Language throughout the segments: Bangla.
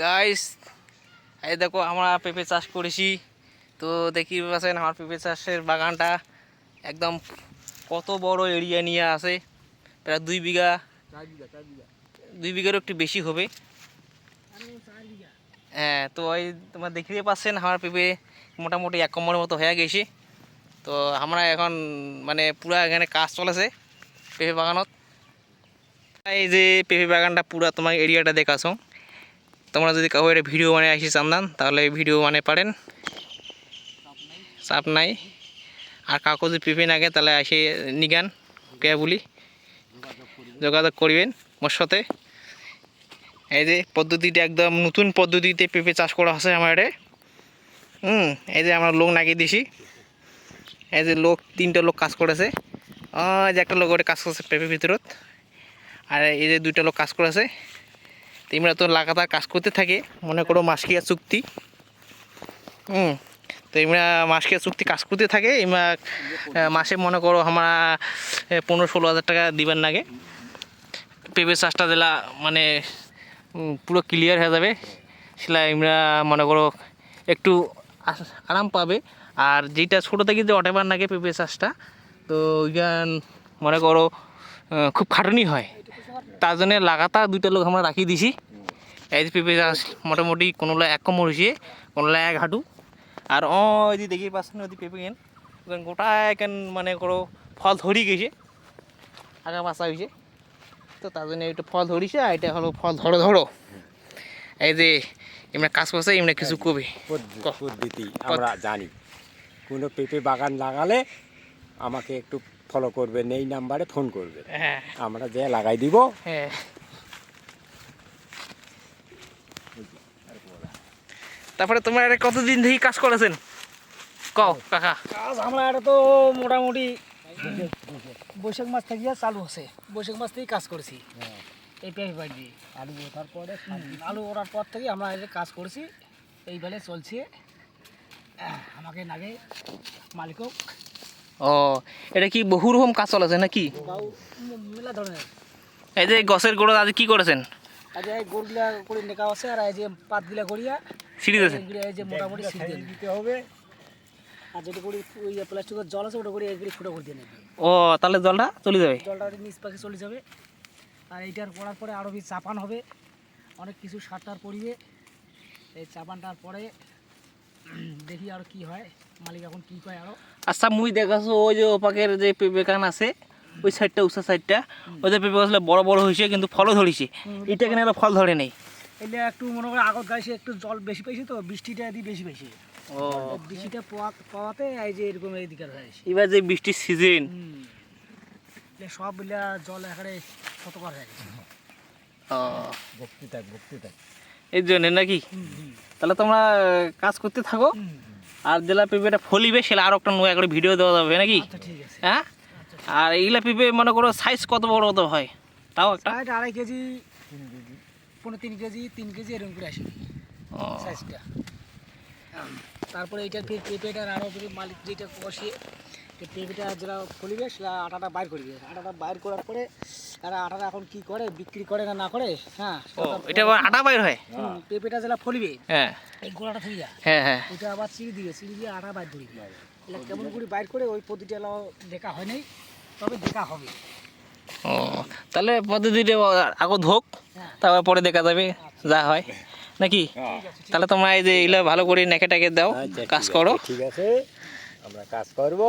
গাইস এই দেখো আমরা পেঁপে চাষ করেছি। তো দেখি পাচ্ছেন আমার পেঁপে চাষের বাগানটা একদম কত বড় এরিয়া নিয়ে আছে, প্রায় 2 বিঘা 2 বিঘারও একটু বেশি হবে। হ্যাঁ, তো ওই তোমরা দেখতে পাচ্ছেন আমার পেঁপে মোটামুটি 1 কমরের মতো হয়ে গেছে। তো আমরা এখন মানে পুরা এখানে কাজ চলেছে পেঁপে বাগানত। এই যে পেঁপে বাগানটা পুরা তোমার এরিয়াটা দেখাছো। তোমরা যদি কাউ এটা ভিডিও মানে আসি চান্দান তাহলে ভিডিও মানে পারেন, চাপ নাই। আর কাউকে যদি পেঁপে নাগে তাহলে আসে নিগান কে বলি যোগাযোগ করবেন মোর সাথে। এই যে পদ্ধতিটা একদম নতুন পদ্ধতিতে পেঁপে চাষ করা হচ্ছে আমার এটা। এই যে আমরা লোক লাগিয়ে দিছি, এই যে লোক 3টা লোক কাজ করেছে। যে একটা লোক ওটা কাজ করছে পেঁপের ভিতরত, আর এই যে 2টা লোক কাজ করেছে। তোমরা তো লাগাতার কাজ করতে থাকে, মনে করো মাসকিয়া চুক্তি। তো এমরা মাসকিয়া চুক্তি কাজ করতে থাকে। এমরা মাসে মনে করো আমরা 15-16 হাজার টাকা দিবেন লাগে। পেঁপে চাষটা দিলা মানে পুরো ক্লিয়ার হয়ে যাবে, সেটা এমরা মনে করো একটু আরাম পাবে। আর যেটা ছোটো থেকে যে অটেবার লাগে পেঁপে চাষটা, তো ওইখান মনে করো খুব খাটুনি হয়। তার জন্য লাগাতার 2টা লোক আমরা রাখিয়ে দিছি। এই যে পেঁপে চাষ মোটামুটি কোনোলা 1 কমর হয়েছে, কোনোলা 1 হাঁটু। আর ওই যে দেখি পাচ্ছেন ওই পেঁপে কেন গোটা কেন মানে করো ফল ধরি গেছে, আগা বাঁচা হয়েছে। তো তার জন্য একটু ফল ধরিছে, আর এটা হলো ফল ধরো। এই যে এমনি কাজ করছে, এমনি কিছু কবি পদ্ধতি আমরা জানি। কোনো পেঁপে বাগান লাগালে আমাকে একটু ফলো করবেন, এই নাম্বারে ফোন করবে, হ্যাঁ আমরা যে লাগাই দিব। হ্যাঁ, তারপরে তোমরা এটা কতদিন থেকে কাজ করেছেন কও কাকা? কাজ আমরা এটা তো মোটামুটি বৈশাখ মাস থেকে চালু আছে। বৈশাখ মাস থেকেই কাজ করেছি এই পেঁপে বাড়ি দিয়ে। আলু ওঠার পর থেকে আমরা এই যে কাজ করেছি, এইভাবে চলছে। আমাকে নাগে মালিকও ও, এটা কি বহু রকম কাজ চলেছে নাকি? তাও মেলা ধরনের। এই যে গছের গোড়া আজ কি করেছেন? আজ এই গোড়গুলা করে নেকা আছে, আর এই যে পাতগুলা করিয়া সিঁড়ি দিয়েছেন? এই যে মোটামুটি সিঁড়ি দিতে হবে। আর যেটা করি ওই প্লাস্টিকের জল আছে ওটা করে এইগুলি ফুটো করে দিয়ে নেবে। ও, তাহলে জলটা চলে যাবে? জলটা নিচ পাখে চলে যাবে। আর এইটার পড়ার পরে আরও বেশি চাপান হবে, অনেক কিছু সারটার পড়িবে। এই চাপানটার পরে দেখি আর কি হয়, মালিক এখন কি কয় আরো। আচ্ছা, মুই দেখাছো ওই যে ওপাকের যে পেঁপে কান আছে ওই সাইডটা, উষা সাইডটা, ওই যে পেঁপে গাছগুলো বড় বড় হয়েছে কিন্তু ফলও ধরেছে। এটা কেন ফল ধরে নেই? এলে একটু মনে করে আগত গাছে একটু জল বেশি পাইছে, তো বৃষ্টিটা দিয়ে বেশি পাইছে। ও, বৃষ্টিটা পাওয়াতে এই যে এরকম এই দিকে হয়েছে। এবার যে বৃষ্টির সিজন, সব বিলা জল এখানে শতকর হয়ে গেছে। বক্তৃতা এই জন্য নাকি? তাহলে তোমরা কাজ করতে থাকো, আর যেলা পেঁপেটা ফলিবে সেটা আরো একটা নয়া করে ভিডিও দেওয়া যাবে নাকি? আচ্ছা ঠিক আছে। হ্যাঁ, আর এইগুলা পেঁপে মনে করো সাইজ কত বড় হতে হয় তাও একটা? 2.5 কেজি, 3 কেজি 3 কেজি এরকম করে আসে সাইজটা। তারপরে এইটার পেঁপেটার আরও মালিক যেটা বসিয়ে পেঁপেটা যেটা ফলিবে সেটা আটাটা বাইর করবে। আটাটা বাইর করার পরে তারা আটাটা এখন কি করে, বিক্রি করে না করে। হ্যাঁ, এটা আটা বাইর হয়? পেঁপেটা যেটা ফলিবে, হ্যাঁ, এই গোড়াটা থেকে যায়, হ্যাঁ হ্যাঁ, ওইটা আবার চিড়ি দিয়ে আটা বাইর ধরি। এটা কেমন করে বাইর করে ওই পদ্ধতিটা দেখা হয় নাই, তবে দেখা হবে। ও, তাহলে পদ্ধতিটা আগে ধোক, তারপর পরে দেখা যাবে যা হয় নাকি? তাহলে তোমরা এই যে এগুলো ভালো করে নেকে টেকে দাও, কাজ করো। ঠিক আছে, আমরা কাজ করব।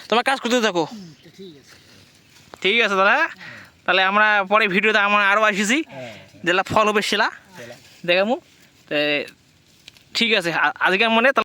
তোমরা কাজ করতে থাকো। ঠিক আছে, ঠিক আছে দাদা। তাহলে আমরা পরে ভিডিওতে আমরা আরও আসিছি, যেটা ফল হবে সেটা দেখাবো। ঠিক আছে, আজকের মনে